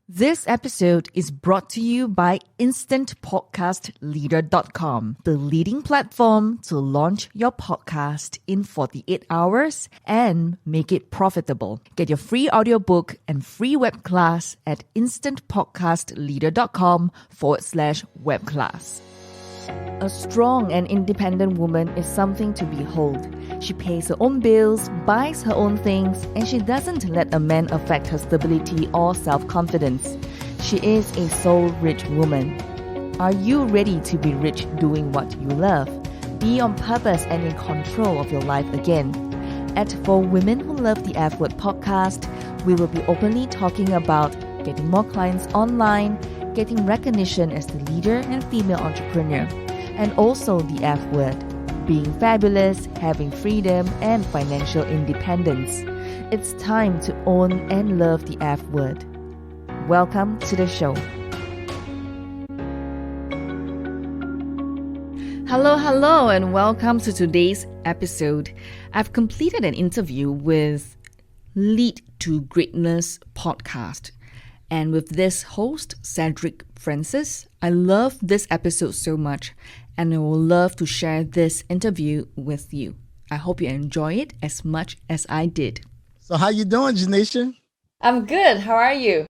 This episode is brought to you by InstantPodcastLeader.com, the leading platform to launch your podcast in 48 hours and make it profitable. Get your free audiobook and free web class at InstantPodcastLeader.com/web class. A strong and independent woman is something to behold. She pays her own bills, buys her own things, and she doesn't let a man affect her stability or self-confidence. She is a soul-rich woman. Are you ready to be rich doing what you love? Be on purpose and in control of your life again. At For Women Who Love the F Word podcast, we will be openly talking about getting more clients online, getting recognition as the leader and female entrepreneur, and also the F word, being fabulous, having freedom, and financial independence. It's time to own and love the F word. Welcome to the show. Hello, and welcome to today's episode. I've completed an interview with Lead to Greatness podcast. And with this host, Cedric Francis, I love this episode so much, and I will love to share this interview with you. I hope you enjoy it as much as I did. So how you doing, Genecia? I'm good. How are you?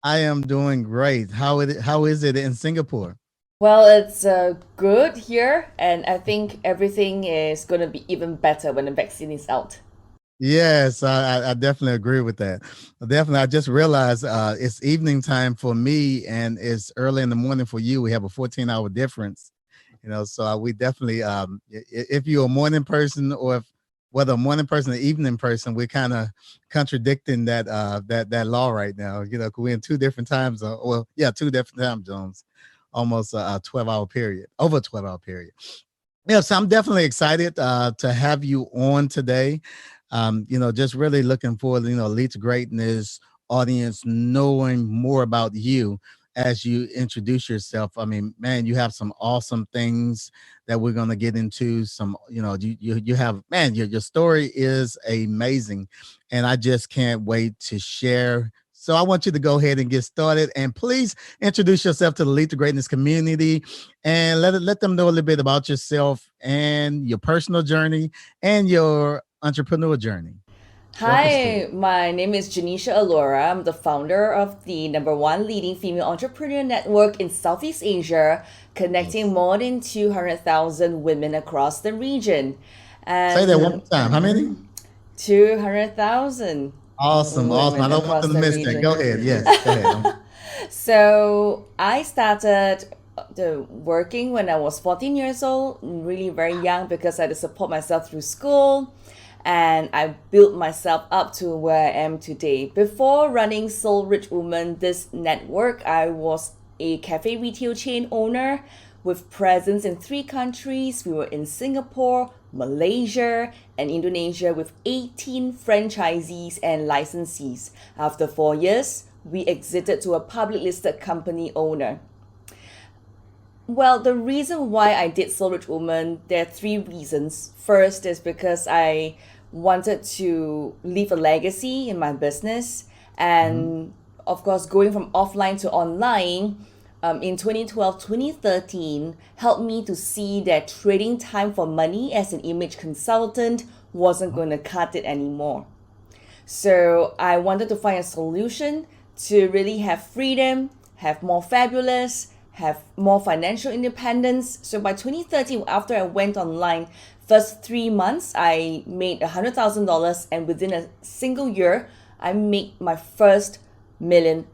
I am doing great. How is it in Singapore? Well, it's good here, and I think everything is going to be even better when the vaccine is out. Yes, I definitely agree with that. I just realized it's evening time for me and it's early in the morning for you. We have a 14-hour difference, so we definitely, if you're a morning person or whether a morning person or evening person, we're kind of contradicting that law right now, because we're in two different time zones. Two different time zones, almost a 12-hour period, over a 12-hour period. Yeah, so I'm definitely excited to have you on today. Just really looking forward, Lead to Greatness audience knowing more about you as you introduce yourself. I mean, man, you have some awesome things that we're going to get into. Some, you have, man, your story is amazing, and I just can't wait to share. So I want you to go ahead and get started, and please introduce yourself to the Lead to Greatness community and let them know a little bit about yourself and your personal journey and your entrepreneur journey. Hi, my name is Genecia Alluora. I'm the founder of the #1 leading female entrepreneur network in Southeast Asia, connecting more than 200,000 women across the region. And say that one more time. How many? 200,000. Awesome. I don't want them to miss that. Go ahead. Yes, go ahead. So I started working when I was 14 years old, really very young, because I had to support myself through school. And I built myself up to where I am today. Before running Soul Rich Woman, this network, I was a cafe retail chain owner with presence in 3 countries. We were in Singapore, Malaysia, and Indonesia with 18 franchisees and licensees. After 4 years, we exited to a public listed company owner. Well, the reason why I did Soul Rich Woman, there are 3 reasons. First is because I wanted to leave a legacy in my business. And of course, going from offline to online in 2012, 2013 helped me to see that trading time for money as an image consultant wasn't going to cut it anymore. So I wanted to find a solution to really have freedom, have more fabulous, have more financial independence. So by 2013, after I went online, first 3 months, I made $100,000, and within a single year, I made my first $1 million.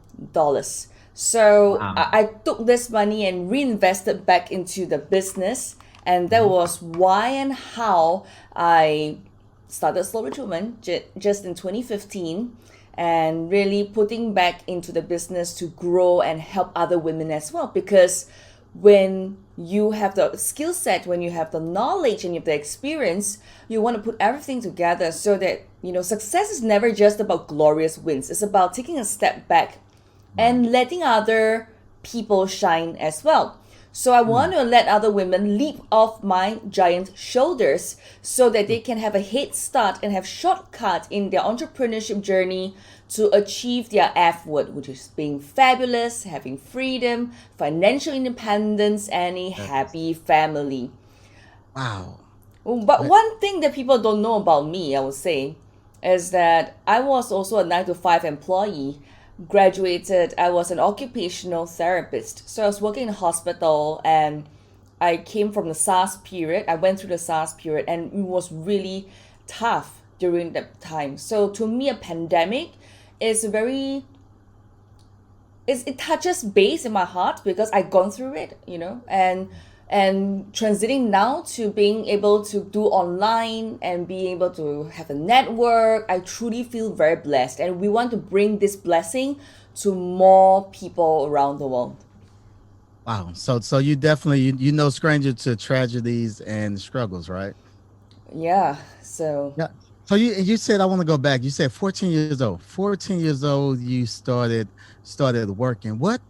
So wow. I took this money and reinvested back into the business, and that was why and how I started Soul Rich Woman just in 2015. And really putting back into the business to grow and help other women as well. Because when you have the skill set, when you have the knowledge and you have the experience, you want to put everything together so that, success is never just about glorious wins. It's about taking a step back and letting other people shine as well. So I want to let other women leap off my giant shoulders so that they can have a head start and have shortcut in their entrepreneurship journey to achieve their F word, which is being fabulous, having freedom, financial independence, and a Yes. happy family. Wow. But That, one thing that people don't know about me, I would say, is that I was also a 9 to 5 employee. Graduated, I was an occupational therapist. So I was working in a hospital, and I came from the SARS period. I went through the SARS period, and it was really tough during that time. So to me, a pandemic is very it touches base in my heart because I gone through it, and transiting now to being able to do online and being able to have a network, I truly feel very blessed, and we want to bring this blessing to more people around the world. wow. So you definitely you know stranger to tragedies and struggles, right? Yeah, so Yeah. So you said I want to go back. You said 14 years old. 14 years old you started working. What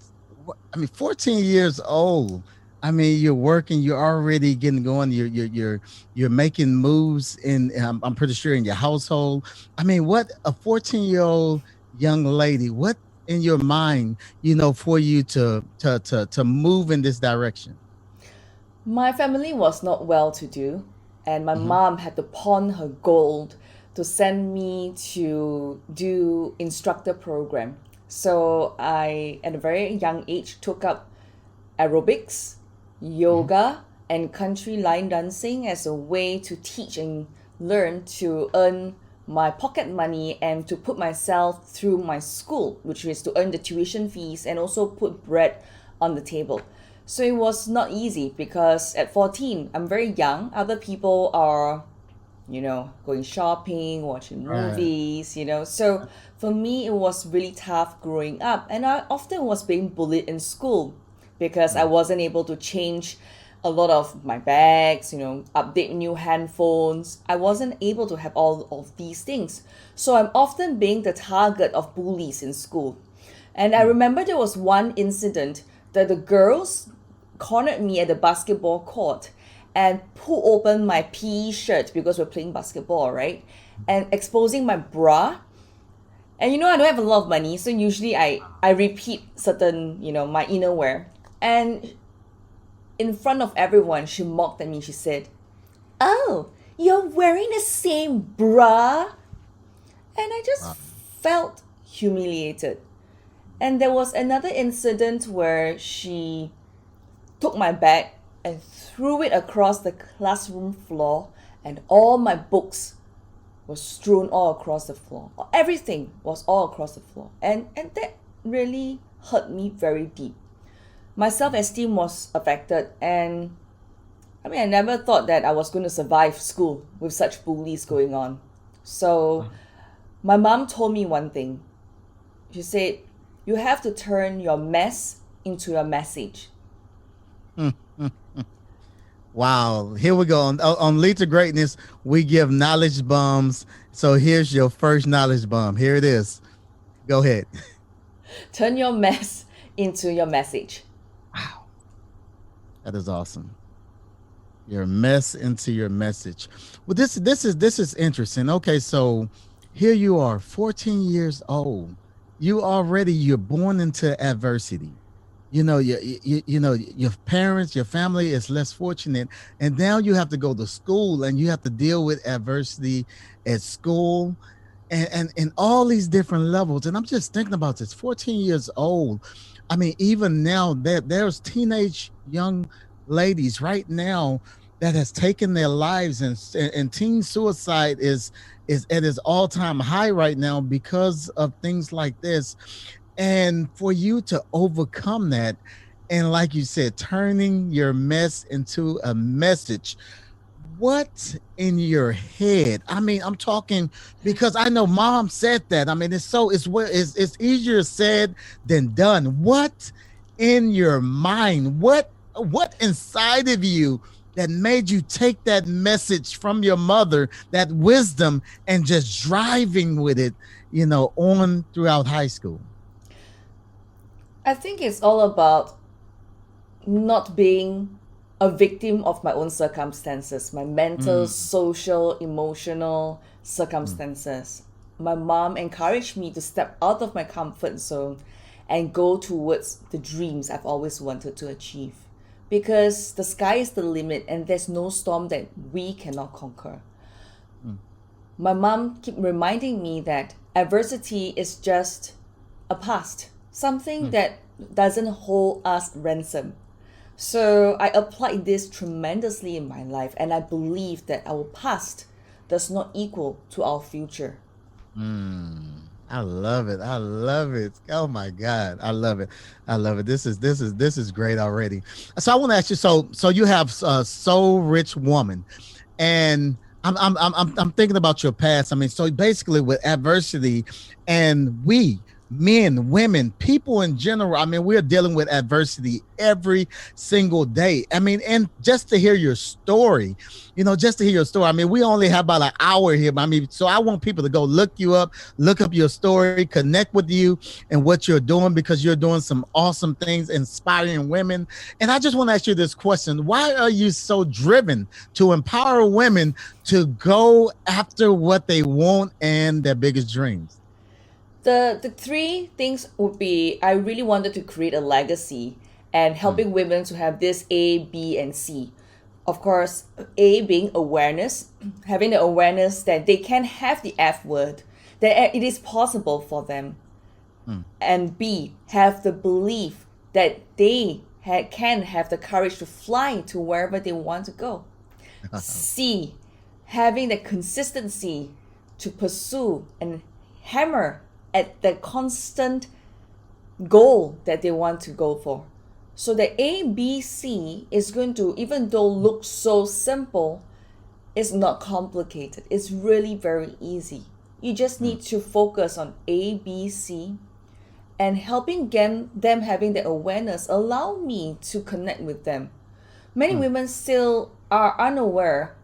I mean 14 years old. I mean you're working, you're already getting going. You're making moves in I'm pretty sure in your household. I mean what a 14-year-old young lady, what in your mind, for you to move in this direction? my family was not well to do, and my Mhm. mom had to pawn her gold to send me to do instructor program. So I, at a very young age, took up aerobics, Mhm. yoga, and country line dancing as a way to teach and learn to earn my pocket money and to put myself through my school, which is to earn the tuition fees and also put bread on the table. So it was not easy because at 14, I'm very young. Other people are, going shopping, watching Right. movies. So for me, it was really tough growing up. And I often was being bullied in school because I Mm. wasn't able to change a lot of my bags, update new handphones. I wasn't able to have all of these things. So I'm often being the target of bullies in school. And I Mm. remember there was one incident that the girls cornered me at the basketball court and pulled open my PE shirt because we're playing basketball, right? And exposing my bra. And I don't have a lot of money, so usually I repeat certain, my inner wear. And in front of everyone, she mocked at me. She said, "Oh, you're wearing the same bra?" And I just Wow. felt humiliated. And there was another incident where she took my bag and threw it across the classroom floor, and all my books were strewn all across the floor. Everything was all across the floor. And that really hurt me very deep. My self esteem was affected, and I mean, I never thought that I was going to survive school with such bullies going on. So, my mom told me one thing. She said, "You have to turn your mess into your message." Wow. Here we go. On Lead to Greatness, we give knowledge bombs. So here's your first knowledge bomb. Here it is. Go ahead. Turn your mess into your message. Wow. That is awesome. Your mess into your message. Well, this is interesting. Okay, so here you are, 14 years old. You're born into adversity. Your parents, your family is less fortunate, and now you have to go to school and you have to deal with adversity at school and all these different levels. And I'm just thinking about this, 14 years old. I mean, even now there's teenage young ladies right now that has taken their lives, and teen suicide is at its all-time high right now because of things like this. And for you to overcome that, and like you said, turning your mess into a message, what in your head? I mean, I'm talking because I know mom said that. I mean, it's easier said than done. What in your mind? What inside of you that made you take that message from your mother, that wisdom, and just driving with it, on throughout high school? I think it's all about not being a victim of my own circumstances, my mental, Mm, social, emotional mm, circumstances. my mom encouraged me to step out of my comfort zone and go towards the dreams I've always wanted to achieve. Because the sky is the limit and there's no storm that we cannot conquer. Mm, My mom kept reminding me that adversity is just a past, something mm. that doesn't hold us ransom. So I applied this tremendously in my life, and I believe that our past does not equal to our future. I love it. I love it. Oh my God. I love it. I love it. This is great already. So I want to ask you, so you have a soul rich woman, and I'm thinking about your past. I mean, so basically with adversity, and we men, women, people in general, I mean, we're dealing with adversity every single day. I mean, and just to hear your story, just to hear your story. I mean, we only have about an hour here. I mean, so I want people to go look you up, look up your story, connect with you and what you're doing, because you're doing some awesome things, inspiring women. And I just want to ask you this question: why are you so driven to empower women to go after what they want and their biggest dreams? The three things would be I really wanted to create a legacy and Mm, helping women to have this A, B, and C. Of course, A being awareness, having the awareness that they can have the F word, that it is possible for them. mm. And B, have the belief that they can have the courage to fly to wherever they want to go. C, having the consistency to pursue and hammer at the constant goal that they want to go for. So the A, B, C is going to, even though look so simple, it's not complicated. It's really very easy. You just Mm, need to focus on A, B, C, and helping them having the awareness allow me to connect with them. Many mm, women still are unaware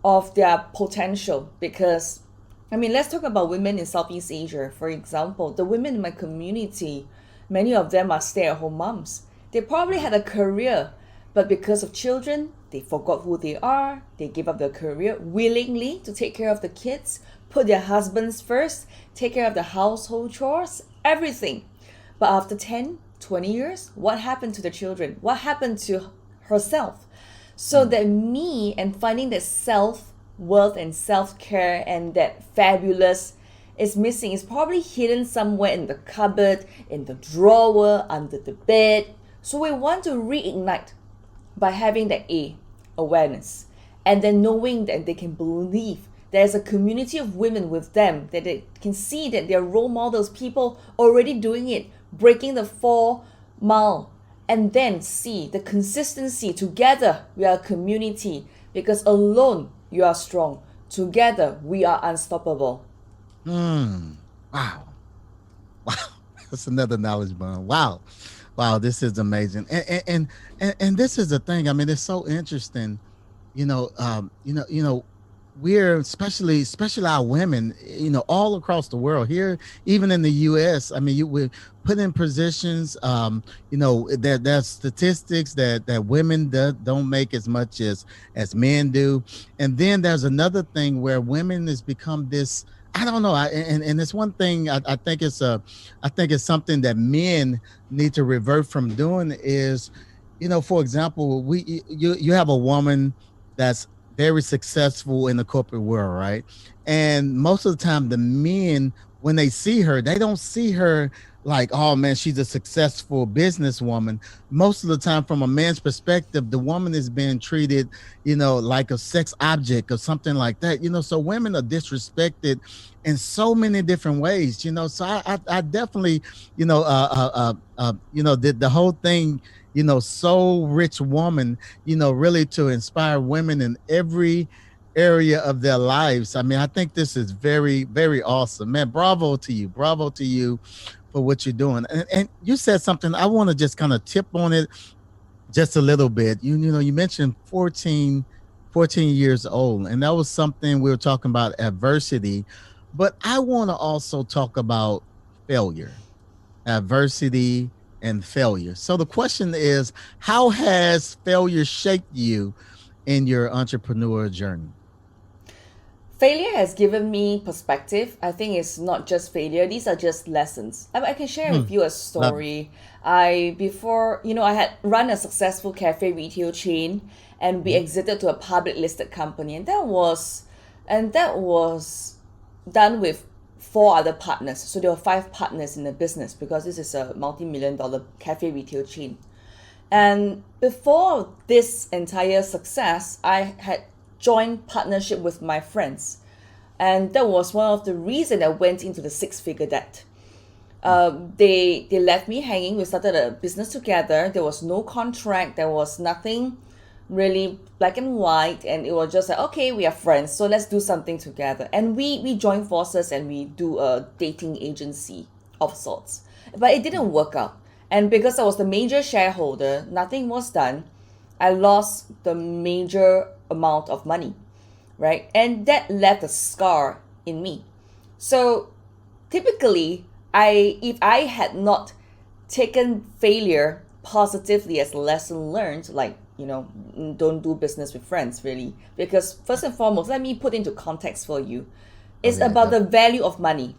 of their potential because, I mean, let's talk about women in Southeast Asia. For example, the women in my community, many of them are stay-at-home moms. They probably mm. had a career, but because of children, they forgot who they are. They gave up their career willingly to take care of the kids, put their husbands first, take care of the household chores, everything. But after 10, 20 years, what happened to the children? What happened to herself? So Mm. that me and finding that self worth and self care and that fabulous is missing. It's probably hidden somewhere in the cupboard, in the drawer, under the bed. So we want to reignite by having that A, awareness, and then knowing that they can believe there's a community of women with them, that they can see that they're role models, people already doing it, breaking the 4 mile, and then see the consistency. Together we are a community, because alone you are strong, together we are unstoppable. Mm. Wow. Wow. That's another knowledge bomb. Wow. Wow. This is amazing. And this is the thing. I mean, it's so interesting. We're especially our women, all across the world here, even in the US. I mean, we're put in positions, there's statistics that women don't make as much as men do. And then there's another thing where women has become this, I don't know. And it's one thing I think it's something that men need to revert from doing is, for example, you have a woman that's very successful in the corporate world, right? And most of the time, the men, when they see her, they don't see her like, oh man, she's a successful businesswoman. Most of the time, from a man's perspective, the woman is being treated, like a sex object or something like that. So women are disrespected in so many different ways. So I definitely, the whole thing, so rich woman, really to inspire women in every area of their lives. I mean, I think this is very, very awesome, man. Bravo to you. Bravo to you for what you're doing. And you said something, I want to just kind of tip on it just a little bit. You mentioned 14 years old, and that was something we were talking about, adversity. But I want to also talk about failure, adversity, and failure. So the question is, how has failure shaped you in your entrepreneur journey? Failure has given me perspective. I think it's not just failure, these are just lessons. I can share Hmm. with you a Love it. story. Before, I had run a successful cafe retail chain, and we Mhm. exited to a public listed company, and that was done with four other partners. So there were five partners in the business because this is a multi-million dollar cafe retail chain. And before this entire success, I had joined partnership with my friends. And that was one of the reasons I went into the six-figure debt. They left me hanging. We started a business together. There was no contract. There was nothing really black and white, and it was just like, okay, we are friends, so let's do something together. And we joined forces and we do a dating agency of sorts. But it didn't work out. And because I was the major shareholder, nothing was done. I lost the major amount of money, right? And that left a scar in me. So typically, I if I had not taken failure positively as a lesson learned, like, don't do business with friends, really. Because first and foremost, let me put into context for you. Oh It's yeah, about the definitely. value of money.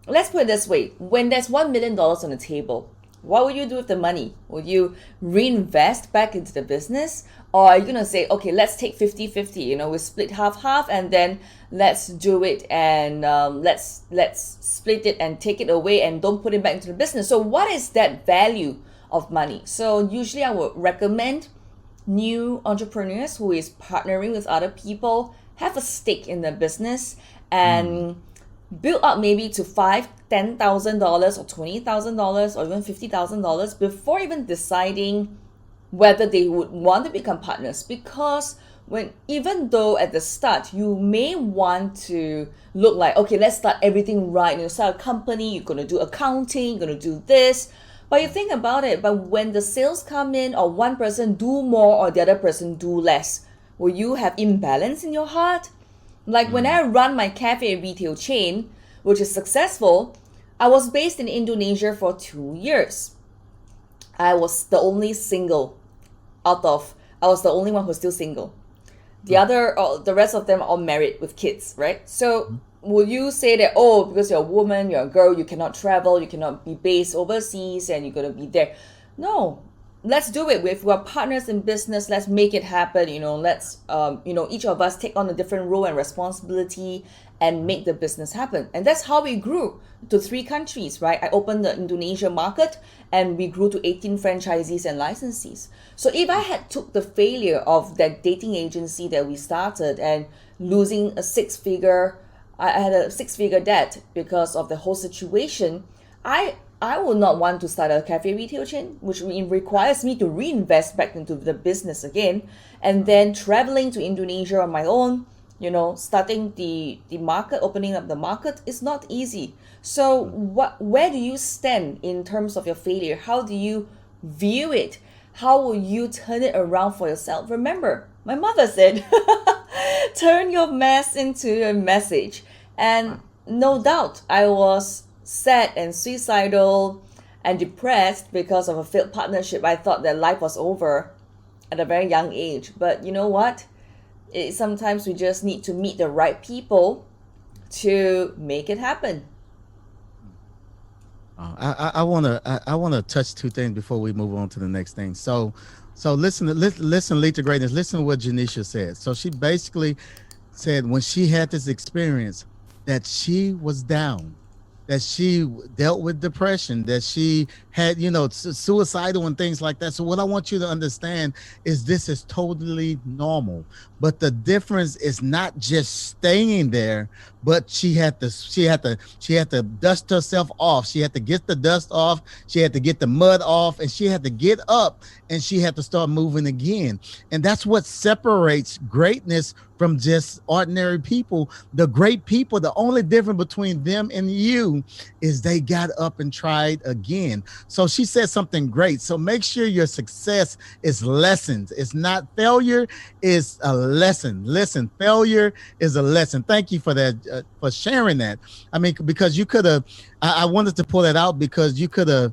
Let's put it this way: when there's $1 million on the table, what would you do with the money? Would you reinvest back into the business? Or are you going to say, okay, let's take 50-50, we split half half, and then let's do it, and let's split it and take it away and don't put it back into the business? So what is that value of money? So usually I would recommend new entrepreneurs who is partnering with other people have a stake in the business Mm. and build up maybe to $5,000, $10,000, or $20,000, or even $50,000 before even deciding whether they would want to become partners. Because when even though at the start you may want to look like, okay, let's start everything right, start a company, you're going to do accounting, you're going to do this, but you think about it, but when the sales come in, or one person do more or the other person do less, will you have imbalance in your heart? Like when Mm. I run my cafe retail chain, which is successful, I was based in Indonesia for 2 years. I was the only single out of, I was the only one who's still single. The rest of them are all married with kids, right? So Mhm. will you say that, oh, because you're a woman, you're a girl, you cannot travel, you cannot be based overseas, and you're gonna be there? No, let's do it. If we're partners in business, let's make it happen. Let's each of us take on a different role and responsibility and make the business happen. And that's how we grew to 3 countries, right? I opened the Indonesia market, and we grew to 18 franchisees and licensees. So if I had took the failure of that dating agency that we started and losing a six figure, I had a six-figure debt because of the whole situation. I would not want to start a cafe retail chain, which requires me to reinvest back into the business again, and then traveling to Indonesia on my own. Starting the market, opening up the market is not easy. So where do you stand in terms of your failure? How do you view it? How will you turn it around for yourself? Remember, my mother said, turn your mess into a message. And Wow. no That's it. doubt, I was sad and suicidal and depressed because of a failed partnership. I thought that life was over at a very young age. But you know what? Sometimes we just need to meet the right people to make it happen. I want to I want to touch two things before we move on to the next thing. So listen, lead to greatness. Listen to what Genecia said. So she basically said when she had this experience that she was down, that she dealt with depression, that she had, suicidal and things like that. So what I want you to understand is this is totally normal. But the difference is not just staying there, but she had to dust herself off. She had to get the dust off, she had to get the mud off, and she had to get up and she had to start moving again. And that's what separates greatness from just ordinary people. The great people, the only difference between them and you is they got up and tried again. So she said something great. So make sure your success is lessons. It's not failure, it's a lesson. Listen, failure is a lesson. Thank you for that, for sharing that. I mean, because you could have, I wanted to pull that out because you could have,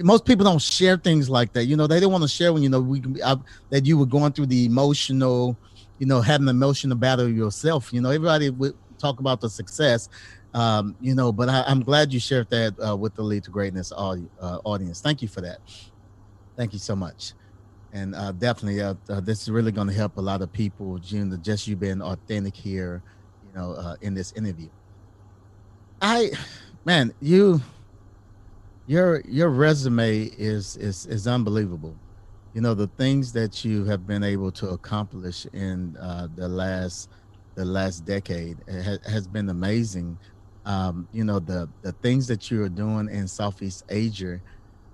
most people don't share things like that. They don't want to share when that you were going through the emotional, having an emotional battle yourself. Everybody would talk about the success, but I'm glad you shared that with the Lead to Greatness audience. Thank you for that. Thank you so much. And definitely, this is really going to help a lot of people, June, just you being authentic here, in this interview. Man, your resume is unbelievable. The things that you have been able to accomplish in the last decade has been amazing. The things that you are doing in Southeast Asia.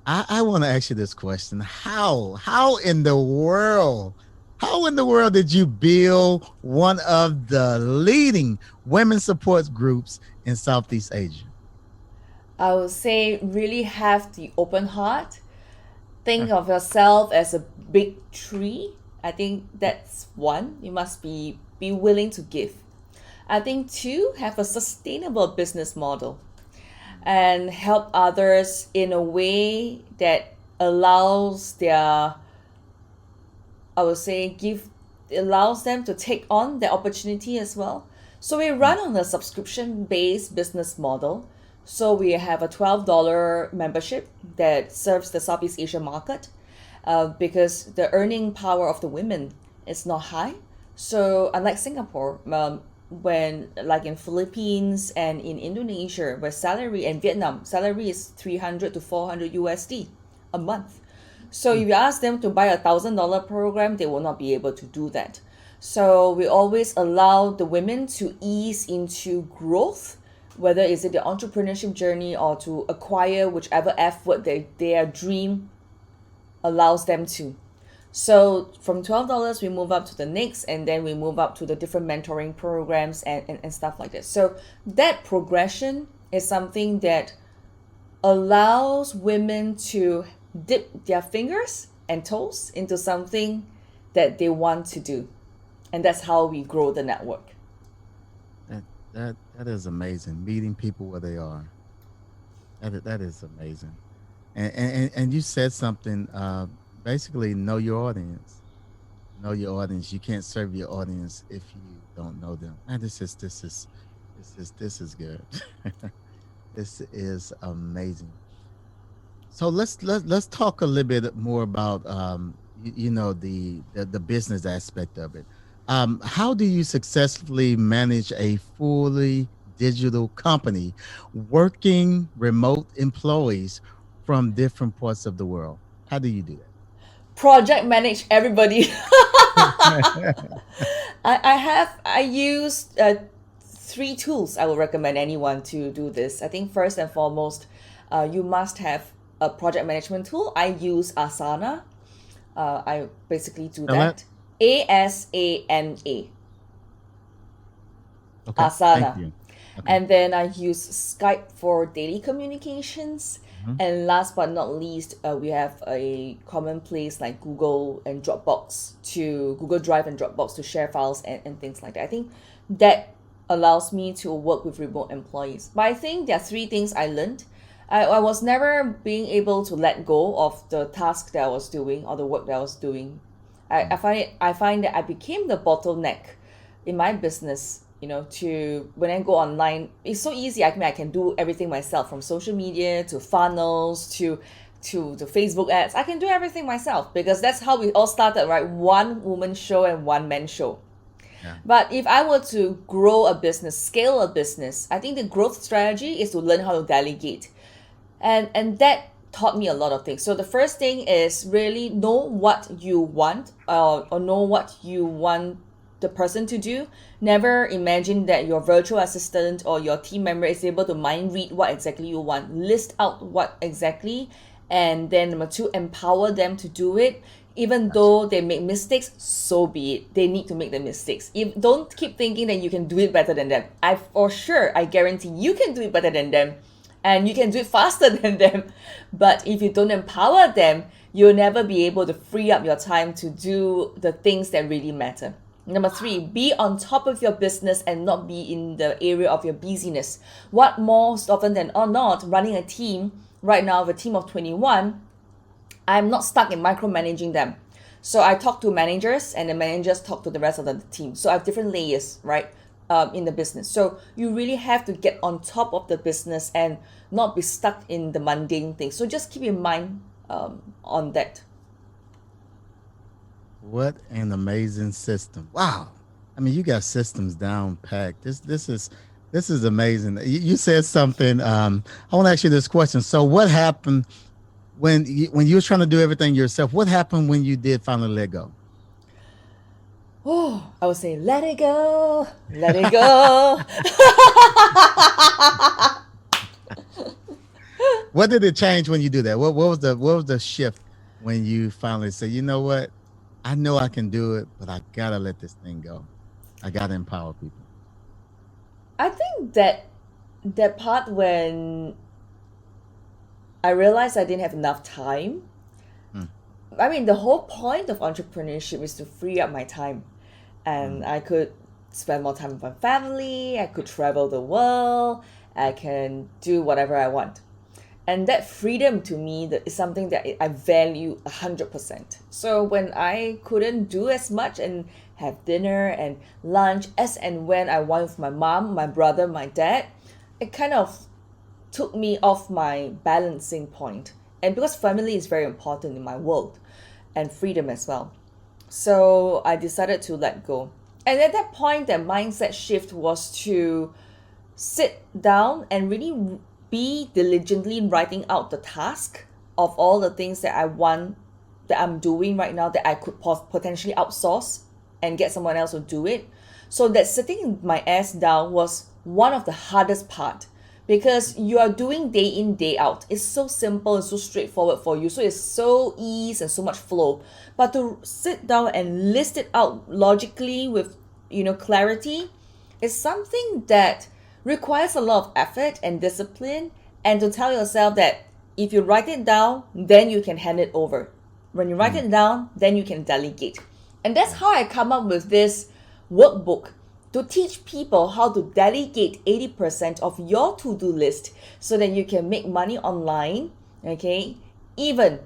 I want to ask you this question: How in the world did you build one of the leading women support groups in Southeast Asia? I would say really have the open heart. Think of yourself as a big tree. I think that's one. You must be willing to give. I think two, have a sustainable business model and help others in a way that allows their, I would say, allows them to take on the opportunity as well. So we run on a subscription based business model. So we have a $12 membership that serves the Southeast Asia market, because the earning power of the women is not high. So unlike Singapore, when like in Philippines and in Indonesia, where salary, and Vietnam salary is 300 to 400 USD a month. So if you ask them to buy $1,000 program, they will not be able to do that. So we always allow the women to ease into growth, whether is it the entrepreneurship journey or to acquire whichever effort their dream allows them to. So from $12, we move up to the next, and then we move up to the different mentoring programs and stuff like that. So that progression is something that allows women to dip their fingers and toes into something that they want to do. And that's how we grow the network. That is amazing. Meeting people where they are. That is amazing. And you said something. Basically, know your audience. Know your audience. You can't serve your audience if you don't know them. And this is good. This is amazing. So let's talk a little bit more about the business aspect of it. How do you successfully manage a fully digital company working remote employees from different parts of the world? How do you do Project manage everybody. that? I use three tools I would recommend anyone to do this. I think first and foremost, you must have a project management tool. I use Asana. I basically do Spell that. that? ASANA. Okay. Thank Asana. you. Okay. And then I use Skype for daily communications. Mhm. And last but not least, we have a common place like Google Drive and Dropbox to share files and things like that. I think that allows me to work with remote employees. But I think there are three things I learned. I was never being able to let go of the task that I was doing or the work that I was doing. I find that I became the bottleneck in my business, to when I go online, it's so easy. I can do everything myself, from social media to funnels to the Facebook ads. I can do everything myself because that's how we all started, right? One woman show and one man show. Yeah. But if I were to grow a business, scale a business, I think the growth strategy is to learn how to delegate. And that taught me a lot of things. So the first thing is really know what you want, or know what you want the person to do. Never imagine that your virtual assistant or your team member is able to mind read what exactly you want. List out what exactly, and then number two, empower them to do it. Even though they make mistakes, so be it. They need to make the mistakes. If don't keep thinking that you can do it better than them. I guarantee you can do it better than them, and you can do it faster than them. But if you don't empower them, you'll never be able to free up your time to do the things that really matter. Number three, be on top of your business and not be in the area of your busyness. What most often than or not, running a team right now, with a team of 21, I'm not stuck in micromanaging them. So I talk to managers, and the managers talk to the rest of the team. So I have different layers, right, in the business. So you really have to get on top of the business and not be stuck in the mundane things. So just keep in mind on that. What an amazing system! Wow. I mean, you got systems down packed. This is amazing. You said something. I want to ask you this question. So, what happened when you were trying to do everything yourself? What happened when you did finally let go? Oh, I would say, let it go, let it go. What did it change when you do that? What was the shift when you finally say, you know what, I know I can do it, but I gotta let this thing go. I gotta empower people. I think that part when I realized I didn't have enough time. Mm, I mean, the whole point of entrepreneurship is to free up my time, and mm, I could spend more time with my family. I could travel the world. I can do whatever I want. And that freedom to me, that is something that I value 100%. So when I couldn't do as much and have dinner and lunch as and when I want with my mom, my brother, my dad, it kind of took me off my balancing point. And because family is very important in my world, and freedom as well, so I decided to let go. And at that point, that mindset shift was to sit down and really be diligently writing out the task of all the things that I want, that I'm doing right now, that I could potentially outsource and get someone else to do it. So that sitting my ass down was one of the hardest part, because you are doing day in day out. It's so simple and so straightforward for you, so it's so ease and so much flow. But to sit down and list it out logically with clarity is something that requires a lot of effort and discipline, and to tell yourself that if you write it down, then you can hand it over. When you write mm, it down, then you can delegate. And that's yeah. how I come up with this workbook to teach people how to delegate 80% of your to-do list so that you can make money online, okay? Even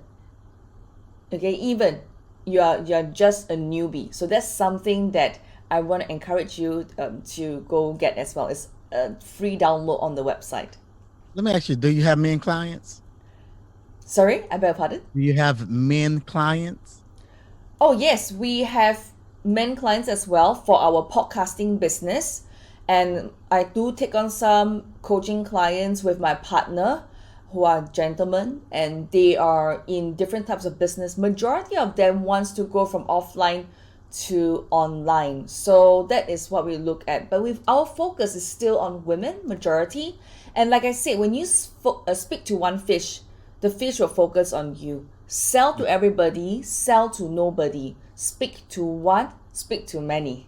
even you're just a newbie. So that's something that I want to encourage you to go get as well. It's a free download on the website. Let me ask you, do you have men clients? Sorry, I beg your pardon. Do you have men clients? Oh yes, we have men clients as well for our podcasting business, and I do take on some coaching clients with my partner, who are gentlemen, and they are in different types of business. Majority of them wants to go from offline to online, so that is what we look at. But with our focus is still on women majority, and like I said, when you speak to one fish, the fish will focus on you. Sell to everybody, sell to nobody. Speak to one, speak to many.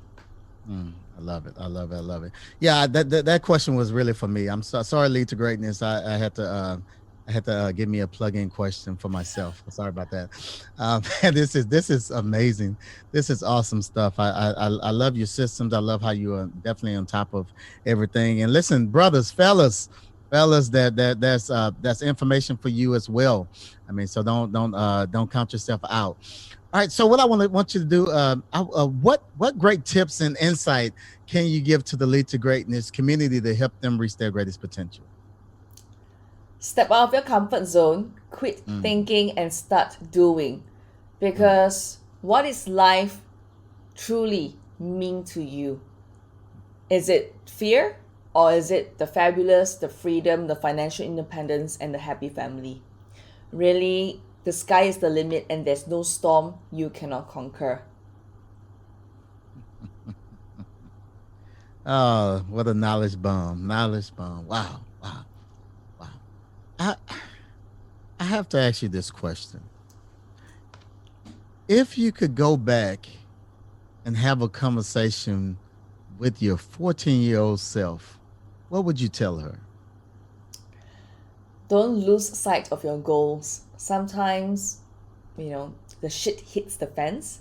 I love it. I love it. I love it. Yeah, that question was really for me. I'm sorry, lead to greatness. I had to give me a plug-in question for myself. Sorry about that. And this is amazing. This is awesome stuff. I love your systems. I love how you are definitely on top of everything. And listen, brothers, fellas, that's information for you as well. I mean, so don't count yourself out. All right. So what I want you to do, what great tips and insight can you give to the Lead to Greatness community to help them reach their greatest potential? Step out of your comfort zone, quit Mm, thinking, and start doing. mm. Because what is life truly mean to you? Is it fear, or is it the fabulous, the freedom, the financial independence, and the happy family? Really, the sky is the limit, and there's no storm you cannot conquer. Oh, what a knowledge bomb! Knowledge bomb! Wow, wow, wow. I I have to ask you this question: if you could go back and have a conversation with your 14-year-old self, what would you tell her? Don't lose sight of your goals. Sometimes, the shit hits the fence.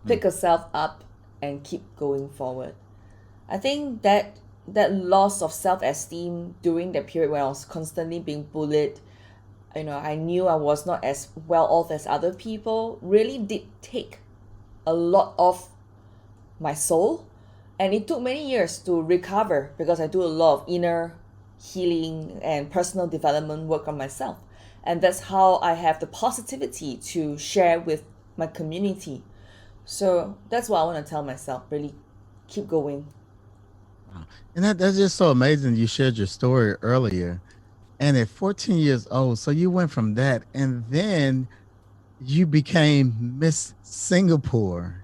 Mm, Pick yourself up and keep going forward. I think that loss of self-esteem during the period when I was constantly being bullied, I knew I was not as well off as other people, really did take a lot of my soul. And it took many years to recover because I do a lot of inner healing and personal development work on myself. And that's how I have the positivity to share with my community. So that's what I want to tell myself, really keep going. Wow. And that's just so amazing. You shared your story earlier. And at 14 years old, so you went from that and then you became Miss Singapore.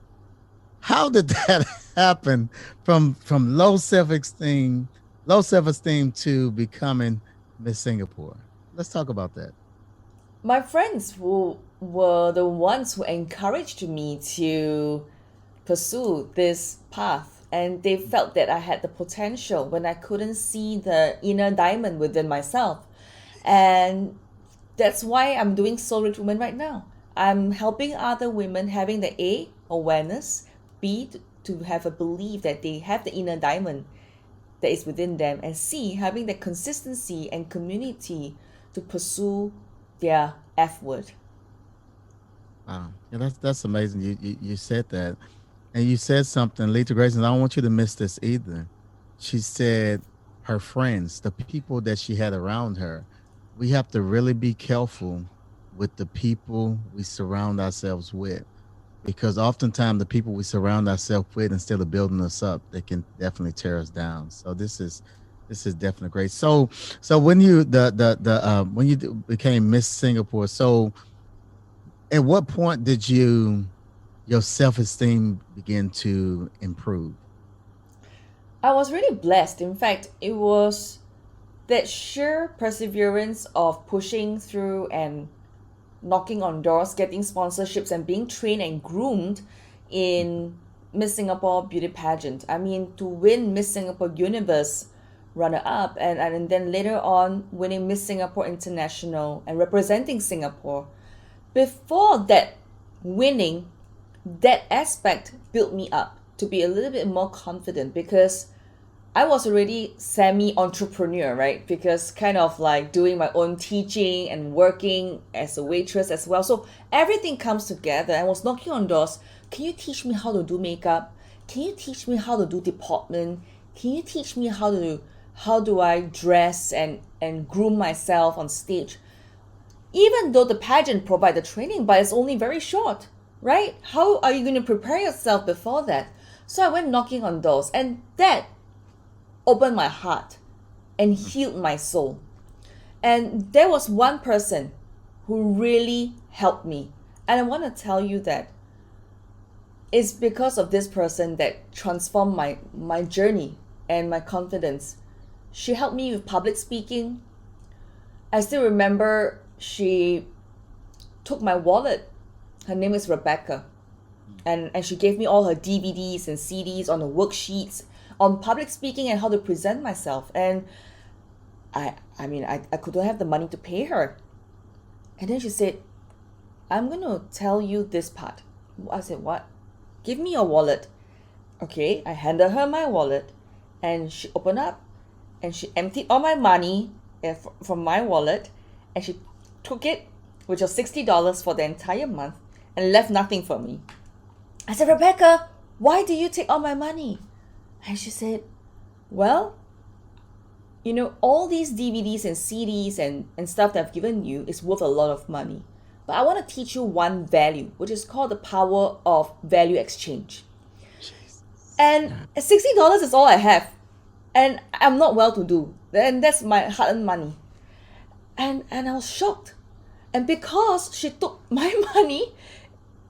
How did that happen from low self-esteem to becoming Miss Singapore? Let's talk about that. My friends who were the ones who encouraged me to pursue this path, and they felt that I had the potential when I couldn't see the inner diamond within myself. And that's why I'm doing soul rich women right now. I'm helping other women having the A, awareness, B, to have a belief that they have the inner diamond that is within them, and C, having the consistency and community to pursue their F word. Wow. Yeah, that's amazing. You said that. And you said something, Lita Grayson. I don't want you to miss this either. She said her friends, the people that she had around her, we have to really be careful with the people we surround ourselves with. Because oftentimes the people we surround ourselves with, instead of building us up, they can definitely tear us down. So this is definitely great. So when you the when you became Miss Singapore, so at what point did your self-esteem begin to improve? I was really blessed. In fact, it was that sheer perseverance of pushing through and knocking on doors, getting sponsorships, and being trained and groomed in Miss Singapore beauty pageant. I mean, to win Miss Singapore Universe runner up, and then later on winning Miss Singapore International and representing Singapore. Before that winning, that aspect built me up to be a little bit more confident because I was already semi entrepreneur, right? Because kind of like doing my own teaching and working as a waitress as well. So everything comes together. I was knocking on doors. Can you teach me how to do makeup? Can you teach me how to do deportment? Can you teach me how do I dress and groom myself on stage? Even though the pageant provide the training, but it's only very short, right? How are you going to prepare yourself before that? So I went knocking on doors, and that opened my heart and healed my soul. And there was one person who really helped me. And I want to tell you that it's because of this person that transformed my journey and my confidence. She helped me with public speaking. I still remember she took my wallet. Her name is Rebecca. And she gave me all her DVDs and CDs on the worksheets on public speaking and how to present myself. And I couldn't have the money to pay her. And then she said, I'm going to tell you this part. I said, what? Give me your wallet. Okay, I handed her my wallet and she opened up and she emptied all my money from my wallet and she took it, which was $60 for the entire month, and left nothing for me. I said, Rebecca, why do you take all my money? And she said, well, all these DVDs and CDs and stuff that I've given you is worth a lot of money. But I want to teach you one value, which is called the power of value exchange. Jesus. And $60 is all I have. And I'm not well to do. And that's my hard earned money. And I was shocked. And because she took my money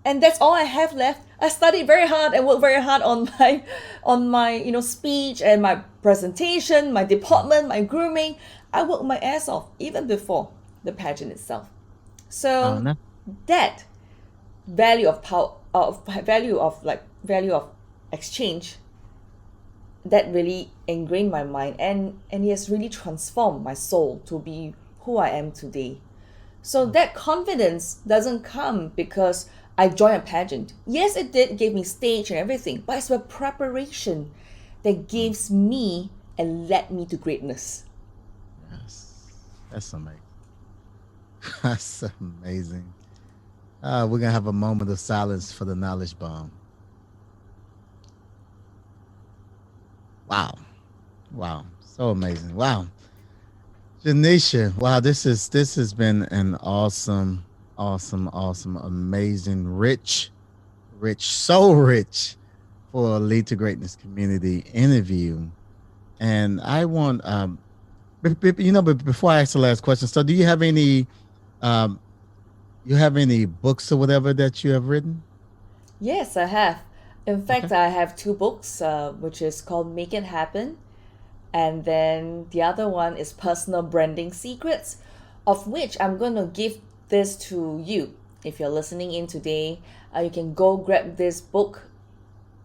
and that's all I have left, I studied very hard and worked very hard on my speech and my presentation, my deportment, my grooming. I worked my ass off even before the pageant itself. Oh, So no. that value of power, value of exchange, that really ingrained my mind, and it has really transformed my soul to be who I am today. So that confidence doesn't come because I joined a pageant. Yes, it did give me stage and everything, but it's the preparation that gives me and led me to greatness. Yes. That's amazing. That's amazing. We're gonna have a moment of silence for the knowledge bomb. Wow, wow, so amazing. Wow, Genecia. Wow, this has been an awesome, awesome, amazing, rich, so rich for Lead to Greatness community interview. And I want but before I ask the last question, so do um you have any books or whatever that you have written? Yes, I have. In fact, Okay. I have two books, which is called Make It Happen, and then the other one is Personal Branding Secrets, of which I'm going to give this to you. If you're listening in today, you can go grab this book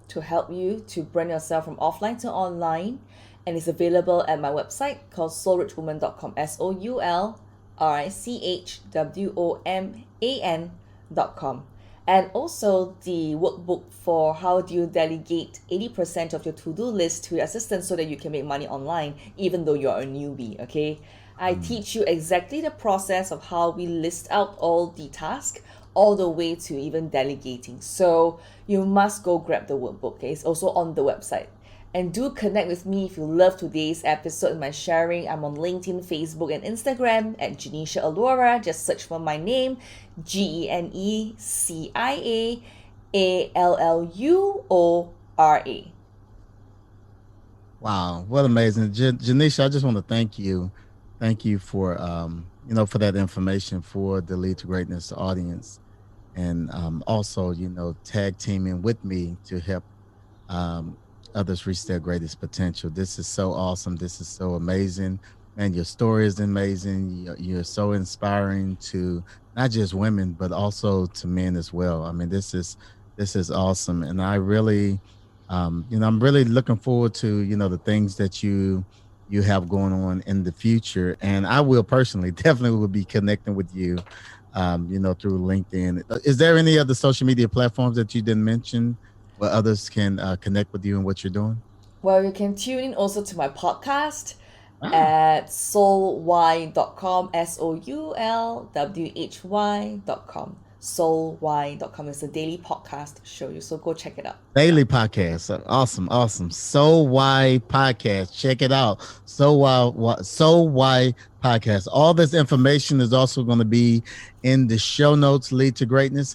to help you to brand yourself from offline to online, and it's available at my website called soulrichwoman.com. SOULRICHWOMAN.com. And also the workbook for how do you delegate 80% of your to-do list to your assistant so that you can make money online even though you're a newbie. Okay, I Mm. teach you exactly the process of how we list out all the tasks all the way to even delegating. So you must go grab the workbook. Okay, it's also on the website. And do connect with me if you love today's episode and my sharing. I'm on LinkedIn, Facebook, and Instagram at Genecia Alluora. Just search for my name, GeneCiAALluora. Wow, what amazing. Janisha, I just want to thank you. Thank you for for that information for the Lead to Greatness audience. And also, tag teaming with me to help um, others reach their greatest potential. This is so awesome. This is so amazing. Man, your story is amazing. You're so inspiring to not just women, but also to men as well. I mean, this is awesome. And I really, I'm really looking forward to, the things that you have going on in the future. And I will personally definitely will be connecting with you through LinkedIn. Is there any other social media platforms that you didn't mention where others can connect with you and what you're doing? Well, you can tune in also to my podcast Ah, at soulwhy.com, SOULWHY.com. Soulwhy.com is a daily podcast show you, so go check it out. daily podcast. Awesome, awesome. So why podcast? Check it out. So why podcast. All this information is also going to be in the show notes. Lead to Greatness.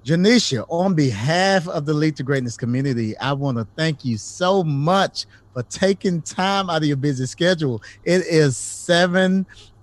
Genecia, on behalf of the Lead to Greatness community, I want to thank you so much for taking time out of your busy schedule. It is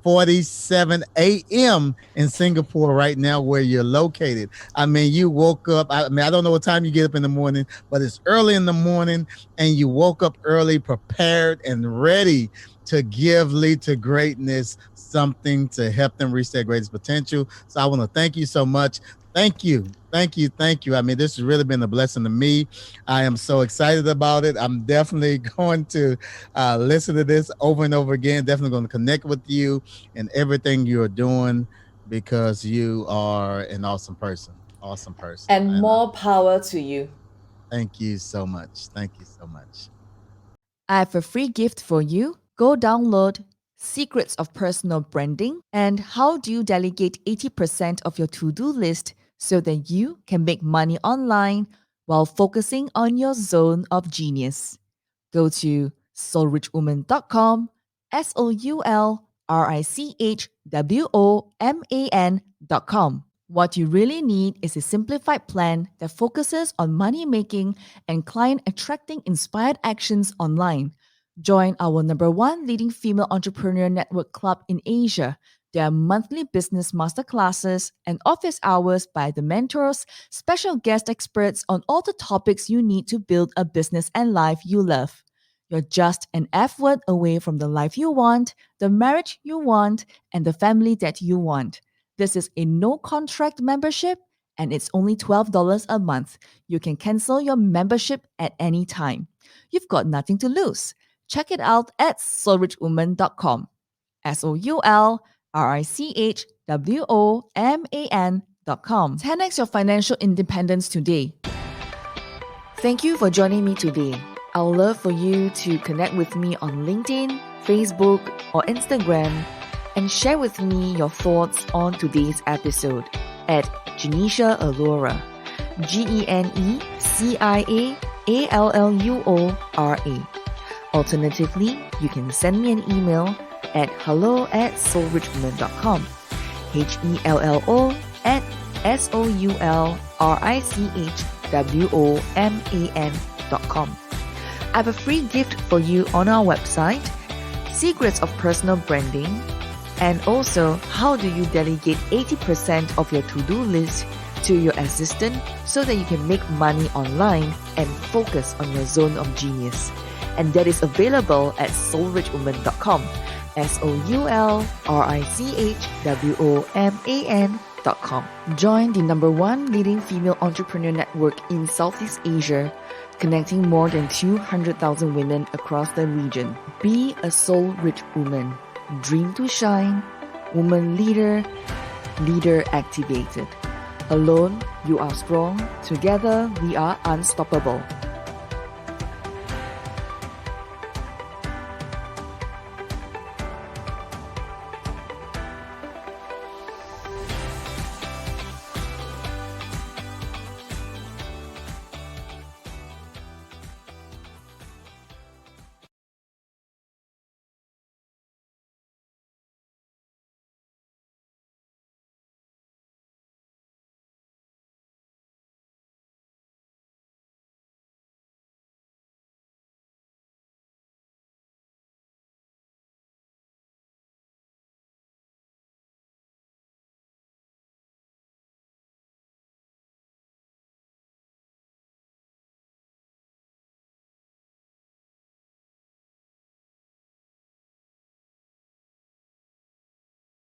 7:47 a.m. in Singapore right now, where you're located. I mean, you woke up. I don't know what time you get up in the morning, but it's early in the morning, and you woke up early, prepared, and ready to give Lead to Greatness something to help them reach their greatest potential. So I want to thank you so much. Thank you. Thank you. Thank you. I mean, this has really been a blessing to me. I am so excited about it. I'm definitely going to listen to this over and over again. Definitely going to connect with you and everything you're doing because you are an awesome person. Awesome person. And And more power to you. thank you so much. Thank you so much. I have a free gift for you. Go download Secrets of Personal Branding and How Do You Delegate 80% of Your To-Do List so that you can make money online while focusing on your zone of genius. Go to soulrichwoman.com, SOULRICHWOMAN.com. What you really need is a simplified plan that focuses on money making and client attracting inspired actions online. Join our number one leading female entrepreneur network club in Asia. There are monthly business masterclasses and office hours by the mentors, special guest experts on all the topics you need to build a business and life you love. You're just an F word away from the life you want, the marriage you want, and the family that you want. This is a no contract membership and it's only $12 a month. You can cancel your membership at any time. You've got nothing to lose. Check it out at soulrichwoman.com. SOULRICHWOMAN.com. 10x your financial independence today. Thank you for joining me today. I would love for you to connect with me on LinkedIn, Facebook, or Instagram and share with me your thoughts on today's episode at Genecia Alluora. GENECIAALLUORA. Alternatively, you can send me an email at hello@soulrichwoman.com. HELLO@SOULRICHWOMAN.com. I have a free gift for you on our website, Secrets of Personal Branding, and also how do you delegate 80% of your to-do list to your assistant so that you can make money online and focus on your zone of genius. And that is available at soulrichwoman.com. SOULRICHWOMAN.com. Join the #1 leading female entrepreneur network in Southeast Asia, connecting more than 200,000 women across the region. Be a soul-rich woman. Dream to shine. Woman leader. Leader activated. Alone, you are strong. Together, we are unstoppable.